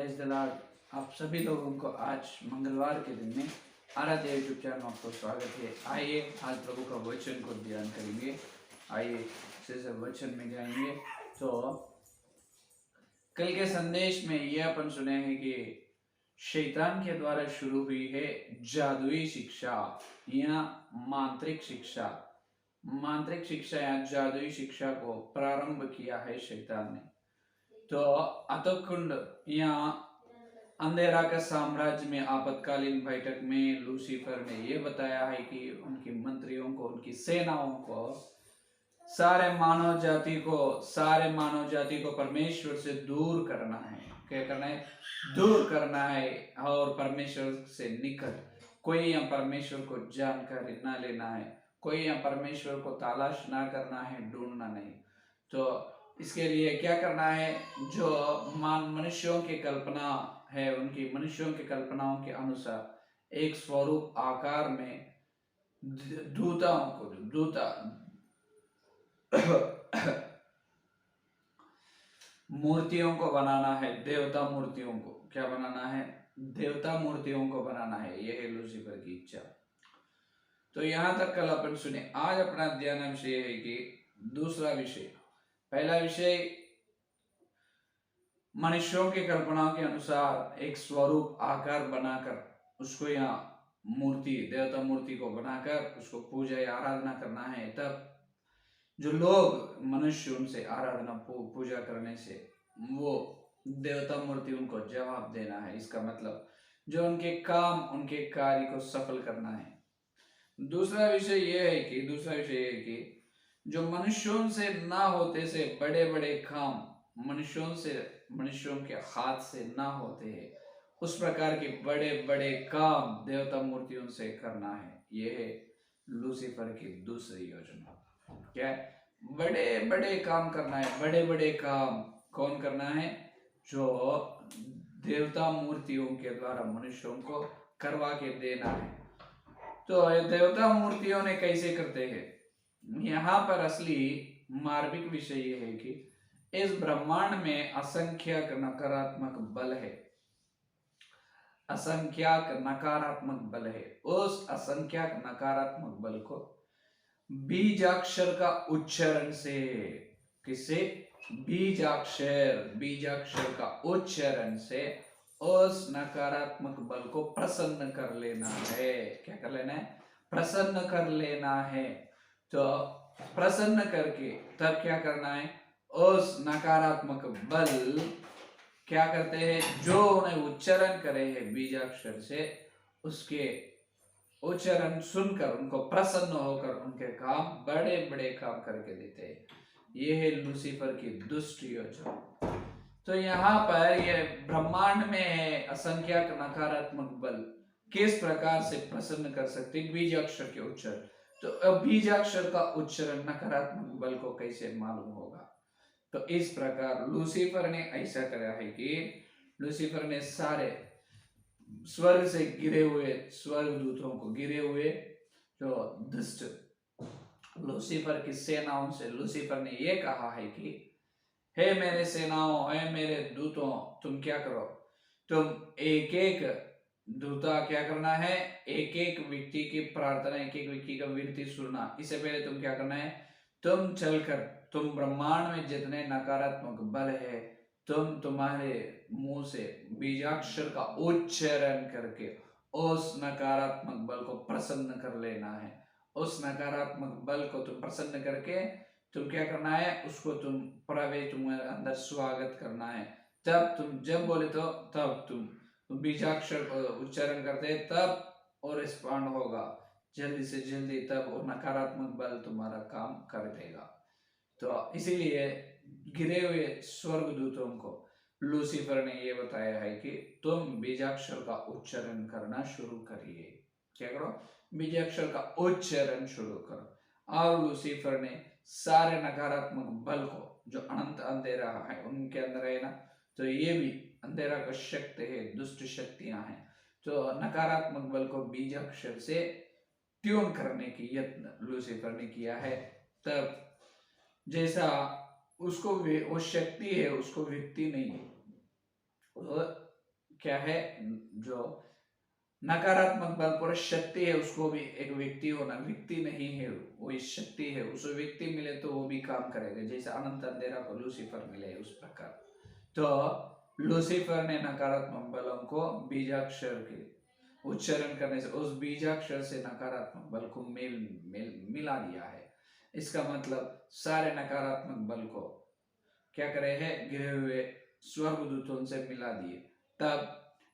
Praise the Lord. आप सभी लोगों को आज मंगलवार के दिन में आराध्य यूट्यूब चैनल में आपको स्वागत है। आइए आज प्रभु का वचन को ध्यान करेंगे। आइए से वचन में जाएंगे। तो कल के संदेश में यह अपन सुने हैं कि शैतान के द्वारा शुरू हुई है जादुई शिक्षा या मांत्रिक शिक्षा। मांत्रिक शिक्षा या जादुई शिक्षा को प्रारंभ किया है शैतान ने। तो अतकुंड या अंधेरा का साम्राज्य में आपातकालीन बैठक में लूसीफर ने यह बताया है कि उनकी मंत्रियों को, उनकी सेनाओं को, सारे मानव जाति को परमेश्वर से दूर करना है। क्या करना है? दूर करना है। और परमेश्वर से निकट कोई या परमेश्वर को जानकारी ना लेना है, कोई या परमेश्वर को तलाश ना करना है, ढूंढना नहीं। तो इसके लिए क्या करना है? जो मनुष्यों की कल्पना है, उनकी मनुष्यों की कल्पनाओं के अनुसार एक स्वरूप आकार में मूर्तियों को बनाना है। देवता मूर्तियों को क्या बनाना है? देवता मूर्तियों को बनाना है। यह है लूसीफर की इच्छा। तो यहां तक कल अपन सुने। आज अपना अध्ययन विषय है कि दूसरा विषय, पहला विषय मनुष्यों की कल्पनाओं के अनुसार एक स्वरूप आकार बनाकर उसको या मूर्ति, देवता मूर्ति को बनाकर उसको पूजा या आराधना करना है। तब जो लोग मनुष्य उनसे आराधना पूजा करने से वो देवता मूर्ति उनको जवाब देना है। इसका मतलब जो उनके काम, उनके कार्य को सफल करना है। दूसरा विषय यह है कि जो मनुष्यों से ना होते से बड़े बड़े काम मनुष्यों के हाथ से ना होते हैं, उस प्रकार के बड़े बड़े काम देवता मूर्तियों से करना है। यह है लूसीफर की दूसरी योजना। क्या है? बड़े बड़े काम करना है। बड़े बड़े काम कौन करना है? जो देवता मूर्तियों के द्वारा मनुष्यों को करवा के देना है। तो देवता मूर्तियों ने कैसे करते हैं? यहाँ पर असली मार्मिक विषय यह है कि इस ब्रह्मांड में असंख्यक नकारात्मक बल है। असंख्यक नकारात्मक बल है। उस असंख्यक नकारात्मक बल को बीजाक्षर का उच्चारण से, किससे? बीजाक्षर का उच्चारण से उस नकारात्मक बल को प्रसन्न कर लेना है। क्या कर लेना है? प्रसन्न कर लेना है। तो प्रसन्न करके तब क्या करना है? उस नकारात्मक बल क्या करते हैं? जो उन्हें उच्चारण करे हैं बीजाक्षर से, उसके उच्चारण सुनकर उनको प्रसन्न होकर उनके काम, बड़े बड़े काम करके देते हैं। यह है लूसीफर की दुष्ट योजना। तो यहाँ पर यह ब्रह्मांड में है असंख्यक नकारात्मक बल किस प्रकार से प्रसन्न कर सकते? बीजाक्षर के उच्चारण। तो बीजाक्षर का उच्चारण नकारात्मक बल को कैसे मालूम होगा? तो इस प्रकार लूसीफर ने ऐसा करा है कि लूसीफर ने सारे स्वर्ग से गिरे हुए स्वर्गदूतों को, गिरे हुए जो दुष्ट लूसीफर की सेनाओं से लूसीफर ने यह कहा है कि हे मेरे सेनाओं, हे मेरे दूतों, तुम क्या करो? तुम एक एक दूता क्या करना है? एक एक व्यक्ति की प्रार्थना, एक एक व्यक्ति का विनती सुनना। इससे पहले तुम क्या करना है? तुम चलकर, तुम ब्रह्मांड में जितने नकारात्मक बल है, तुम्हारे मुंह से बीजाक्षर का उच्चारण करके उस नकारात्मक बल को प्रसन्न कर लेना है। उस नकारात्मक बल को तुम प्रसन्न करके तुम क्या करना है? उसको तुम तुम्हारे अंदर स्वागत करना है। तब तुम जब बोले तो तब तुम बीजाक्षर उच्चारण करते तब और रिस्पॉन्ड होगा जल्दी से जल्दी, तब और नकारात्मक बल तुम्हारा काम कर देगा। तो इसीलिए गिरे हुए स्वर्गदूतों को लूसीफर ने यह बताया है कि तुम बीजाक्षर का उच्चारण करना शुरू करिए। क्या करो? बीजाक्षर का उच्चारण शुरू करो। और लूसीफर ने सारे नकारात्मक बल को, जो अनंत अंधेरा है उनके अंदर है ना, तो ये भी अंधेरा का शक्ति है, दुष्ट शक्तियां हैं। तो नकारात्मक बल को बीजाक्षर से ट्यून करने की यत्न लूसीफर ने किया है। तब जैसा उसको वो शक्ति है, उसको व्यक्ति नहीं है, क्या है, जो नकारात्मक बल पर शक्ति है, उसको भी एक व्यक्ति होना, व्यक्ति नहीं है वो, इस शक्ति है, उसे व्यक्ति मिले तो वो भी काम करेगा, जैसे अनंत अंधेरा को लूसीफर मिले उस प्रकार। तो लूसीफर ने नकारात्मक बलों को बीजाक्षर के उच्चारण करने से उस बीजाक्षर से नकारात्मक बल को मेल मेल मिला दिया है। इसका मतलब सारे नकारात्मक बल को क्या करे है, गिरे हुए स्वर्गदूतों से मिला दिए। तब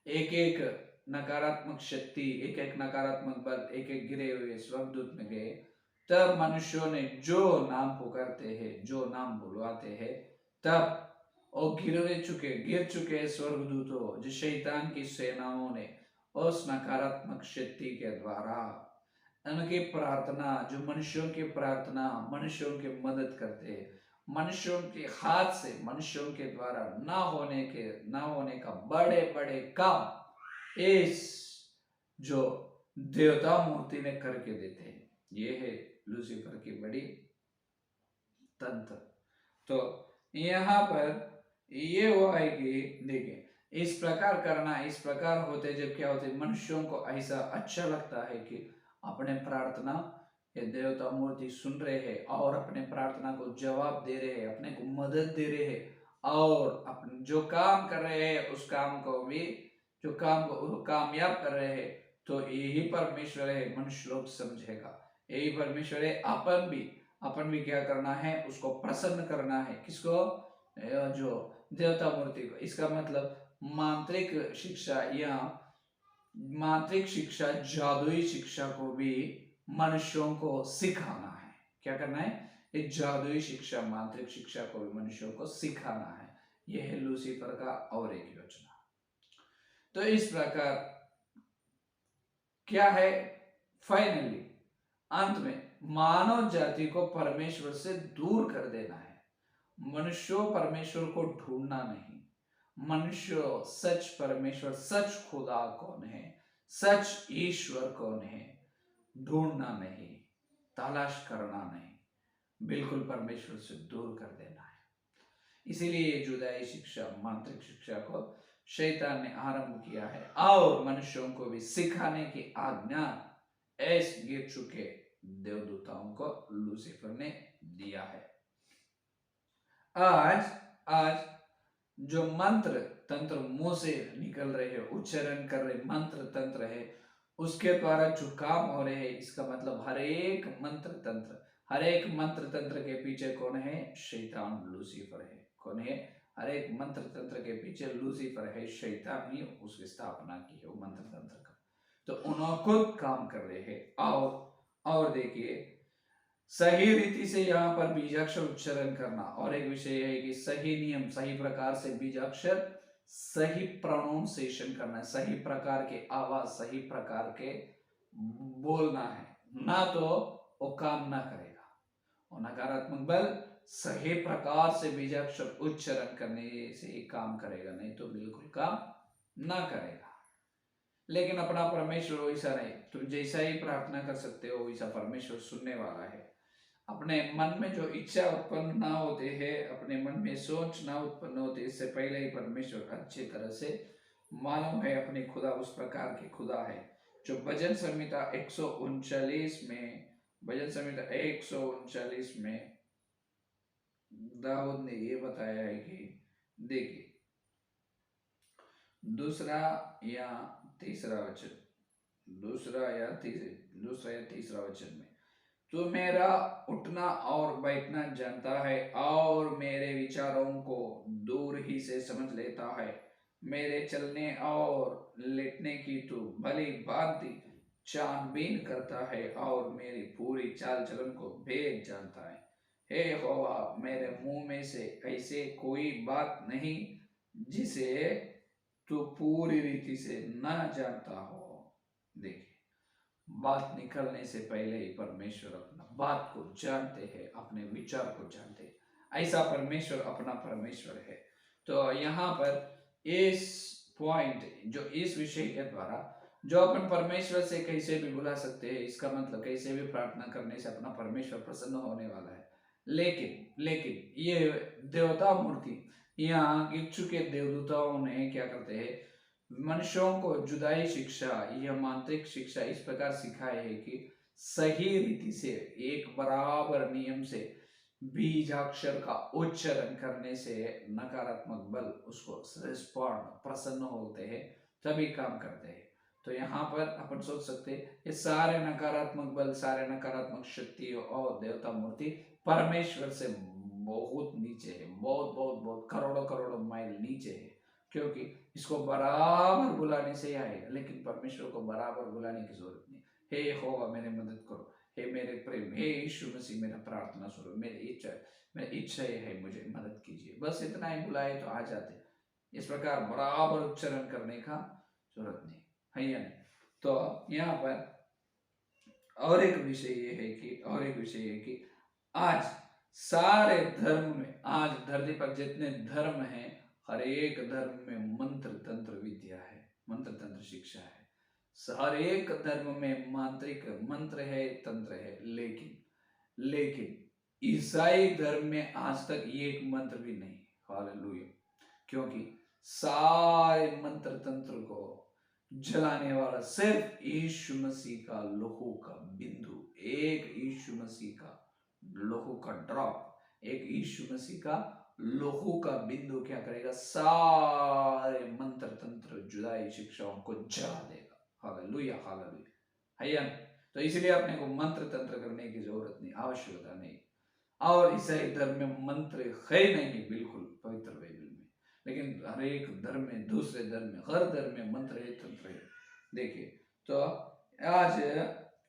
एक एक नकारात्मक शक्ति, एक एक नकारात्मक बल एक एक गिरे हुए स्वर्गदूत में गए। तब मनुष्यों ने जो नाम पुकारते हैं, जो नाम बुलवाते हैं, तब और गिर चुके स्वर्गदूतों, जो शैतान की सेनाओं ने उस नकारात्मक शक्ति के द्वारा उनकी प्रार्थना, जो मनुष्यों की प्रार्थना, मनुष्यों की मदद करते हैं, मनुष्यों के हाथ से, मनुष्यों के द्वारा ना होने का बड़े बड़े काम इस जो देवता मूर्ति ने करके देते हैं। ये है लूसीफर की बड़ी तंत्र। तो यहाँ पर ये हुआ है कि देखिए, इस प्रकार करना, इस प्रकार होते जब क्या होते, मनुष्यों को ऐसा अच्छा लगता है कि अपने प्रार्थना ये देवता मूर्ति सुन रहे हैं और अपने प्रार्थना को जवाब दे रहे हैं, अपने को मदद दे रहे हैं, और अपने जो काम कर रहे हैं उस काम को भी, जो काम को कामयाब कर रहे हैं, तो यही परमेश्वर है, मनुष्य लोग समझेगा यही परमेश्वर है। अपन भी क्या करना है, उसको प्रसन्न करना है, किसको, जो देवता मूर्ति को। इसका मतलब मांत्रिक शिक्षा या मांत्रिक शिक्षा, जादुई शिक्षा को भी मनुष्यों को सिखाना है। क्या करना है, एक जादुई शिक्षा, मांत्रिक शिक्षा को भी मनुष्यों को सिखाना है। यह है लूसीफर का और एक योजना। तो इस प्रकार क्या है, फाइनली अंत में मानव जाति को परमेश्वर से दूर कर देना है। मनुष्यों परमेश्वर को ढूंढना नहीं, मनुष्य सच परमेश्वर, सच खुदा कौन है, सच ईश्वर कौन है, ढूंढना नहीं, तलाश करना नहीं, बिल्कुल परमेश्वर से दूर कर देना है। इसीलिए जुदाई शिक्षा, मांत्रिक शिक्षा को शैतान ने आरंभ किया है और मनुष्यों को भी सिखाने की आज्ञा ऐस गिर चुके देवदूताओं को लूसीफर ने दिया है। आज जो मंत्र तंत्र मुंह से निकल रहे हैं, उच्चारण कर रहे मंत्र तंत्र है, उसके द्वारा जो काम हो रहे हैं, इसका मतलब हर एक मंत्र तंत्र के पीछे कौन है, शैतान लूसीफर है। कौन है, हर एक मंत्र तंत्र के पीछे लूसीफर है, शैतान ने उसकी स्थापना की है वो मंत्र तंत्र का। तो उन्होंने खुद काम कर रहे हैं। और देखिए, सही रीति से यहाँ पर बीजाक्षर उच्चारण करना, और एक विषय है कि सही नियम, सही प्रकार से बीजाक्षर, सही प्रोनाउंसिएशन करना है, सही प्रकार के आवाज, सही प्रकार के बोलना है, ना तो वो काम ना करेगा। और नकारात्मक बल सही प्रकार से बीजाक्षर उच्चारण करने से ही काम करेगा, नहीं तो बिल्कुल काम ना करेगा। लेकिन अपना परमेश्वर वैसा नहीं, तुम जैसा ही प्रार्थना कर सकते हो वैसा परमेश्वर सुनने वाला है। अपने मन में जो इच्छा उत्पन्न ना होते हैं, अपने मन में सोच ना उत्पन्न होते, इससे पहले ही परमेश्वर अच्छी तरह से मालूम है अपने खुदा उस प्रकार के खुदा है। जो भजन संहिता 139 में, भजन संहिता 139 में दाऊद ने ये बताया है कि देखिए, दूसरा या तीसरा वचन में, तो मेरा उठना और बैठना जानता है और मेरे विचारों को दूर ही से समझ लेता है। मेरे चलने और लेटने की तो भली भांति छानबीन करता है और मेरी पूरी चाल चलन को भेद जानता है। हे यहोवा, मेरे मुंह में से ऐसे कोई बात नहीं जिसे तू पूरी रीति से न जानता हो। देखिए, बात निकलने से पहले ही परमेश्वर अपना बात को जानते हैं, अपने विचार को जानते हैं। ऐसा परमेश्वर अपना परमेश्वर है। तो यहाँ पर इस पॉइंट, जो इस विषय के द्वारा जो अपन परमेश्वर से कैसे भी बुला सकते हैं, इसका मतलब कैसे भी प्रार्थना करने से अपना परमेश्वर प्रसन्न होने वाला है। लेकिन ये देवता मूर्ति, यहाँ इच्छुक देवदूताओं ने क्या करते हैं, मनुष्यों को जुदाई शिक्षा, यह मांत्रिक शिक्षा इस प्रकार सिखाई है कि सही रीति से एक बराबर नियम से बीजाक्षर का उच्चारण करने से नकारात्मक बल उसको रिस्पॉन्ड प्रसन्न होते हैं, तभी काम करते हैं। तो यहाँ पर अपन सोच सकते हैं ये सारे नकारात्मक बल, सारे नकारात्मक शक्ति और देवता मूर्ति परमेश्वर से बहुत नीचे है, बहुत बहुत बहुत करोड़ों करोड़ों माइल नीचे है, क्योंकि इसको बराबर बुलाने से ही आएगा, लेकिन परमेश्वर को बराबर बुलाने की जरूरत नहीं। हे यहोवा मेरी मदद करो, हे मेरे प्रेम, हे यीशु मसीह मेरा प्रार्थना सुनो, मेरी इच्छा ये है मुझे मदद कीजिए, बस इतना ही बुलाए तो आ जाते। इस प्रकार बराबर उच्चारण करने का जरूरत नहीं है या नहीं। तो यहाँ पर और एक विषय ये है कि आज सारे धर्म में, आज धरती पर जितने धर्म हैं, हर एक धर्म में मंत्र तंत्र विद्या है, मंत्र तंत्र शिक्षा है। हर एक धर्म में मांत्रिक मंत्र है, तंत्र है, लेकिन ईसाई धर्म में आज तक एक मंत्र भी नहीं। हालेलुया। क्योंकि सारे मंत्र तंत्र को जलाने वाला सिर्फ यीशु मसीह का लहू का बिंदु, एक यीशु मसीह का लहू का ड्रॉप, एक यीशु मसीह का लहू का बिंदु क्या करेगा, सारे मंत्र तंत्र जुदाई शिक्षाओं को जला देगा। हालेलुया, हालेलुया, है या नहीं? तो इसलिए अपने को मंत्र तंत्र करने की जरूरत नहीं, आवश्यकता नहीं। और ईसाई धर्म में मंत्र है नहीं बिल्कुल पवित्र बाइबल में, लेकिन हर एक धर्म में, दूसरे धर्म में, हर धर्म में मंत्र है, तंत्र है। देखिए, तो आज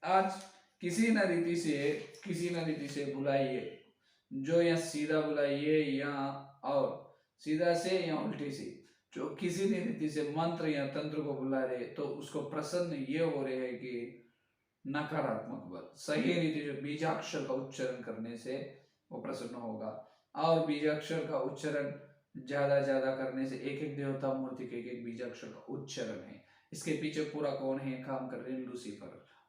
आज किसी न रीति से बुलाइए, जो या सीधा बुलाइए या और सीधा से या उल्टी से, जो किसी न रीति से मंत्र या तंत्र को बुला रहे, तो उसको प्रसन्न ये हो रहे हैं कि नकारात्मक बल, सही रीति से बीजाक्षर का उच्चारण करने से वो प्रसन्न होगा। और बीजाक्षर का उच्चारण ज्यादा करने से एक एक देवता मूर्ति के एक बीजाक्षर का उच्चारण है। इसके पीछे पूरा कौन है काम कर रहे हैं?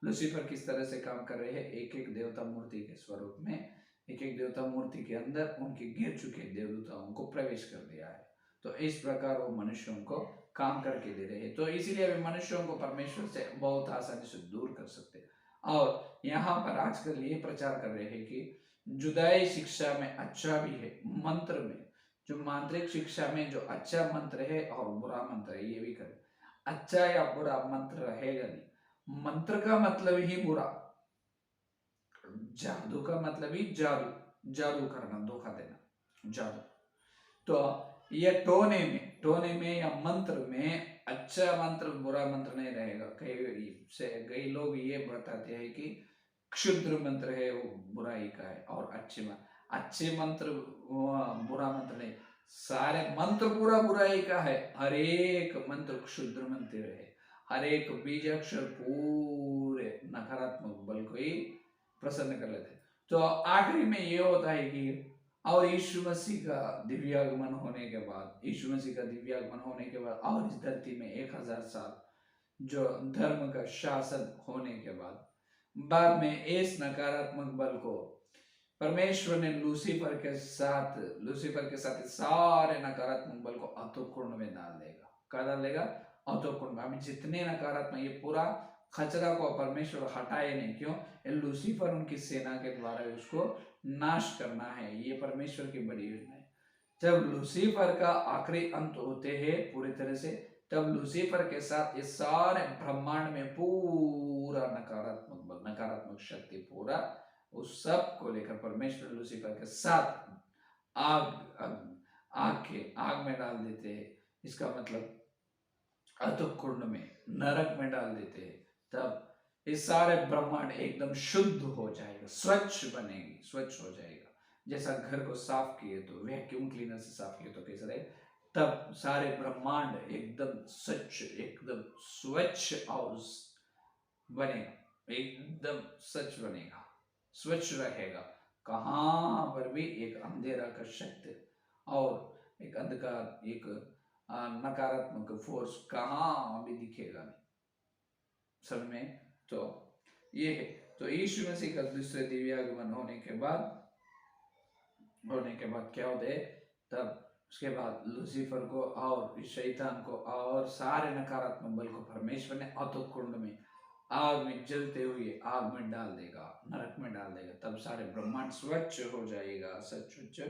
लूसीफर किस तरह से काम कर रहे हैं? एक एक देवता मूर्ति के स्वरूप में, एक एक देवता मूर्ति के अंदर उनके गिर चुके देवताओं को प्रवेश कर दिया है। तो इस प्रकार वो मनुष्यों को काम करके दे रहे हैं। तो इसीलिए वे मनुष्यों को परमेश्वर से बहुत आसानी से दूर कर सकते हैं। और यहाँ पर आजकल ये प्रचार कर रहे हैं कि जुदाई शिक्षा में अच्छा भी है, मंत्र में, जो मांत्रिक शिक्षा में जो अच्छा मंत्र है और बुरा मंत्र है, ये भी करें। अच्छा या बुरा मंत्र रहेगा नहीं। मंत्र का मतलब ही बुरा, जादू का मतलब ही जादू करना, धोखा देना, जादू। तो ये टोने में या मंत्र में अच्छा मंत्र बुरा मंत्र नहीं रहेगा। कई लोग ये बताते हैं कि क्षुद्र मंत्र है वो बुराई का है, और अच्छे मंत्र बुरा मंत्र नहीं, सारे मंत्र पूरा बुराई का है। हर एक मंत्र क्षुद्र मंत्र है, हर एक बीजाक्षर पूरे नकारात्मक बल को ही प्रसन्न कर लेते हैं। तो आखिरी में ये होता है कि और यीशु मसीह का दिव्यागमन होने के बाद और इस धरती में 1000 साल जो धर्म का शासन होने के बाद में इस नकारात्मक बल को परमेश्वर ने लूसीफर के साथ सारे नकारात्मक बल को अधोकुंड में डाल देगा। क्या डाल देगा? अधोकुंड में। अभी जितने नकारात्मक, ये पूरा खचरा को परमेश्वर हटाए नहीं, क्यों? लूसीफर उनकी सेना के द्वारा उसको नाश करना है, ये परमेश्वर की बड़ी योजना है। जब लूसीफर का आखिरी अंत होते हैं पूरी तरह से, तब लूसीफर के साथ इस सारे ब्रह्मांड में पूरा नकारात्मक बल, नकारात्मक शक्ति, पूरा उस सब को लेकर परमेश्वर लूसीफर के साथ आग में डाल देते हैं। इसका मतलब अधोकुंड में, नरक में डाल देते हैं। तब इस सारे ब्रह्मांड एकदम शुद्ध हो जाएगा, स्वच्छ हो जाएगा। जैसा घर को साफ किए तो वैक्यूम क्लीनर से साफ किए तो कैसा रहेगा, तब सारे ब्रह्मांड एकदम स्वच्छ, एकदम स्वच्छ और बनेगा, एकदम सच बनेगा, स्वच्छ रहेगा। कहां पर भी एक अंधेरा का शक्ति और एक अंधकार, एक नकारात्मक फोर्स कहां भी दिखेगा नहीं सब में। तो ये है। तो यीशु मसीह का दूसरे दिव्यागमन होने के बाद क्या होता है? तब उसके बाद लूसीफर को और शैतान को और सारे नकारात्मक बल को परमेश्वर ने अतुक कुंड में आग में जलते हुए आग में डाल देगा, नरक में डाल देगा। तब सारे ब्रह्मांड स्वच्छ हो जाएगा, स्वच्छ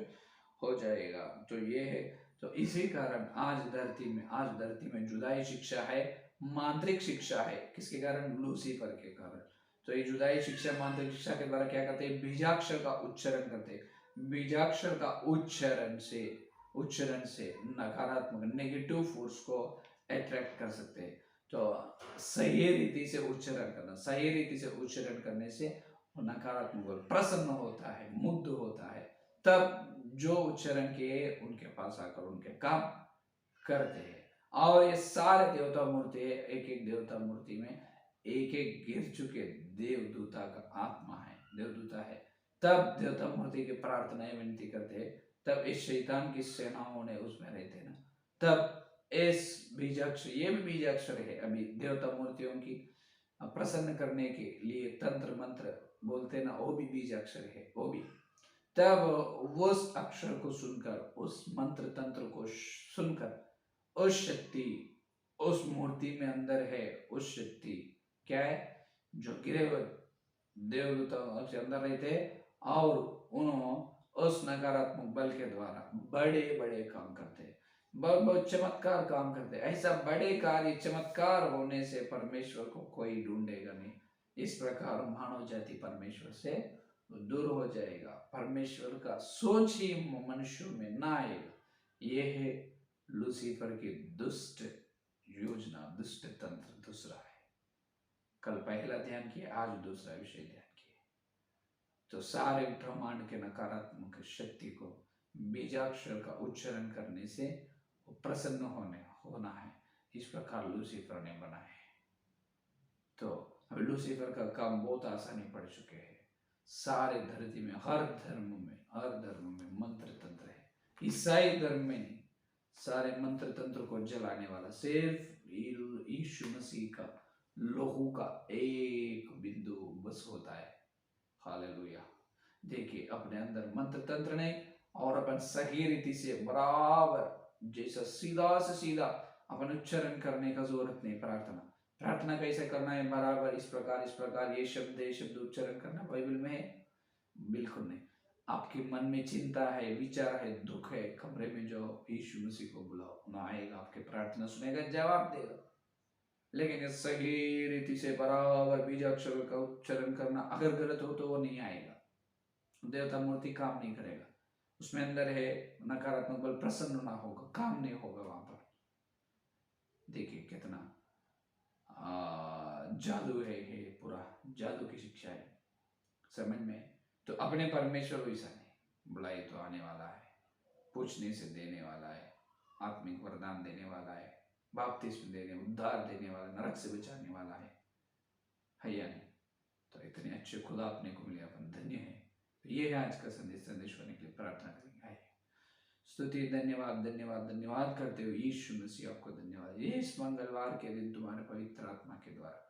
हो जाएगा। तो ये है, तो इसी कारण आज धरती में जुदाई शिक्षा है, मांत्रिक शिक्षा है। किसके कारण? लूसीफर के कारण। तो ये जुदाई शिक्षा, मांत्रिक शिक्षा के द्वारा क्या करते हैं? बीजाक्षर का उच्चारण करते हैं। बीजाक्षर का उच्चारण से नकारात्मक नेगेटिव फोर्स को अट्रैक्ट कर सकते हैं। तो सही रीति से उच्चारण करना, सही रीति से उच्चारण करने से नकारात्मक बल प्रसन्न होता है, मुग्ध होता है। तब जो उच्चारण किए उनके पास आकर उनके काम करते हैं। और ये सारे देवता मूर्ति, एक एक देवता मूर्ति में एक एक गिर चुके देवदूता का आत्मा है, देवदूता है। तब देवता मूर्ति की प्रार्थनाएं विनती करते हैं। तब इस शैतान की सेनाओं ने उसमें रहते ना, तब इस बीजाक्षर, ये भी बीजाक्षर है। अभी देवता मूर्तियों की प्रसन्न करने के लिए तंत्र मंत्र बोलते ना, वो भी बीजाक्षर है, वो भी। तब उस अक्षर को सुनकर, उस मंत्र तंत्र को सुनकर, उस शक्ति उस मूर्ति में अंदर है, उस शक्ति क्या है? जो गिरे हुए देवदूताओं के अंदर रहते और उन्होंने उस नकारात्मक बल के द्वारा बड़े बड़े काम करते, बहुत बहुत चमत्कार काम करते। ऐसा बड़े कार्य चमत्कार होने से परमेश्वर को कोई ढूंढेगा नहीं। इस प्रकार मानव जाति परमेश्वर से दूर हो जाएगा, परमेश्वर का सोच ही मनुष्यों में ना आएगा। ये है लूसीफर की दुष्ट योजना, दुष्ट तंत्र। दूसरा है, कल पहला ध्यान किया, आज दूसरा विषय ध्यान किया। तो सारे ब्रह्मांड के नकारात्मक शक्ति को बीजाक्षर का उच्चारण करने से प्रसन्न होना है। इस प्रकार लूसीफर ने बनाया है। तो अब लूसीफर का काम बहुत आसानी पड़ चुके हैं। सारे धरती में, हर धर्म में मंत्र तंत्र है। ईसाई धर्म में नहीं, सारे मंत्र तंत्र को जलाने वाला सिर्फ यीशु मसीह का लोहू का एक बिंदु बस होता है। हालेलुया। देखिए, अपने अंदर मंत्र तंत्र नहीं, और अपन सही रीति से बराबर जैसा सीधा से सीधा अपन उच्चारण करने का जरूरत नहीं। प्रार्थना कैसे करना है? बराबर इस प्रकार ये शब्द उच्चारण करना बाइबल में है? बिल्कुल नहीं। आपके मन में चिंता है, विचार है, दुख है, कमरे में जो यीशु मसीह को बुलाओ, ना आएगा, आपके प्रार्थना सुनेगा, जवाब देगा। लेकिन सही रीति से बराबर बीजाक्षर का उच्चारण करना अगर गलत हो तो वो नहीं आएगा, देवता मूर्ति काम नहीं करेगा। उसमें अंदर है नकारात्मक बल, प्रसन्न ना होगा, काम नहीं होगा वहां पर। देखिए कितना जादू है पूरा जादू की शिक्षा है, समझ में। तो अपने परमेश्वर वैसा नहीं, बुलाई तो आने वाला है, पूछने से देने वाला है, आत्मिक वरदान देने वाला है, बपतिस्मा देने, उद्धार देने वाला, नरक से बचाने वाला है या नहीं? तो इतने अच्छे खुदा अपने को मिले, अपन धन्य है। तो ये है आज का संदेश होने के लिए प्रार्थना करेंगे। आइए स्तुति, धन्यवाद धन्यवाद धन्यवाद करते हुए यीशु मसीह आपको धन्यवाद। इस मंगलवार के दिन तुम्हारे पवित्र आत्मा के द्वारा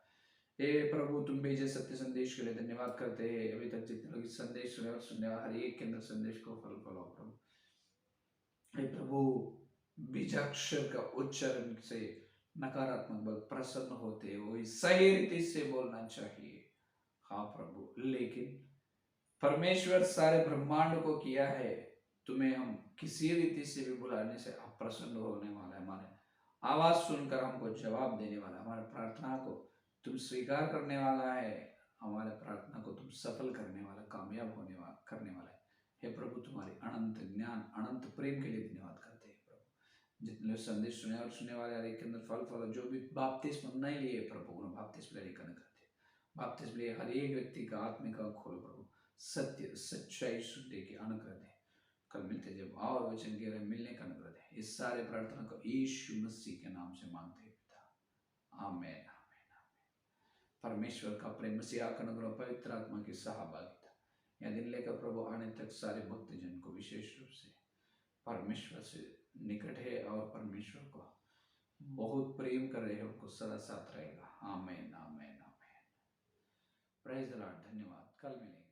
हे प्रभु तुम भेजे सत्य संदेश के लिए धन्यवाद करते हैं। अभी तक जितने लोग इस संदेश सुने और सुनने, हर एक के अंदर संदेश को फल फलाओ प्रभु। हे प्रभु, बीजाक्षर का उच्चारण से नकारात्मक बल प्रसन्न होते हो, सही रीति से बोलना चाहिए। हाँ प्रभु, लेकिन परमेश्वर सारे ब्रह्मांड को किया है, तुम्हें हम किसी रीति से भी बुलाने से अप्रसन्न होने वाला है। हमारे आवाज सुनकर हमको जवाब देने वाला, हमारे प्रार्थना को तुम स्वीकार करने वाला है, हमारे प्रार्थना को तुम सफल करने वाला, कामयाब करने वाला है। हे प्रभु, तुम्हारी अनंत ज्ञान, अनंत प्रेम के लिए धन्यवाद करते हैं प्रभु। जितने लोग संदेश सुने और सुनने वाले, हर एक के अंदर फल फल, जो भी बपतिस्मा नहीं लिए प्रभु, उन्हें बपतिस्मा लेने का करते, बपतिस्मा लिए हर एक व्यक्ति का आत्मिक खोलो प्रभु, सत्य सच्चाई सुनने की अनुग्रह दे। कल मिलते जब और वचन के मिलने का अनुग्रह दे। इस सारे प्रार्थना को यीशु मसीह के नाम से मांगते हैं पिता, आमेन। परमेश्वर का प्रेम, मसीहा का अनुग्रह, पवित्र आत्मा की सहभागिता यह दिन लेकर प्रभु आने तक सारे भक्तजन को विशेष रूप से परमेश्वर से निकट है और परमेश्वर को बहुत प्रेम कर रहे हैं, उनको सदा साथ रहेगा। Amen amen amen. Praise the Lord. धन्यवाद। कल मिलेंगे।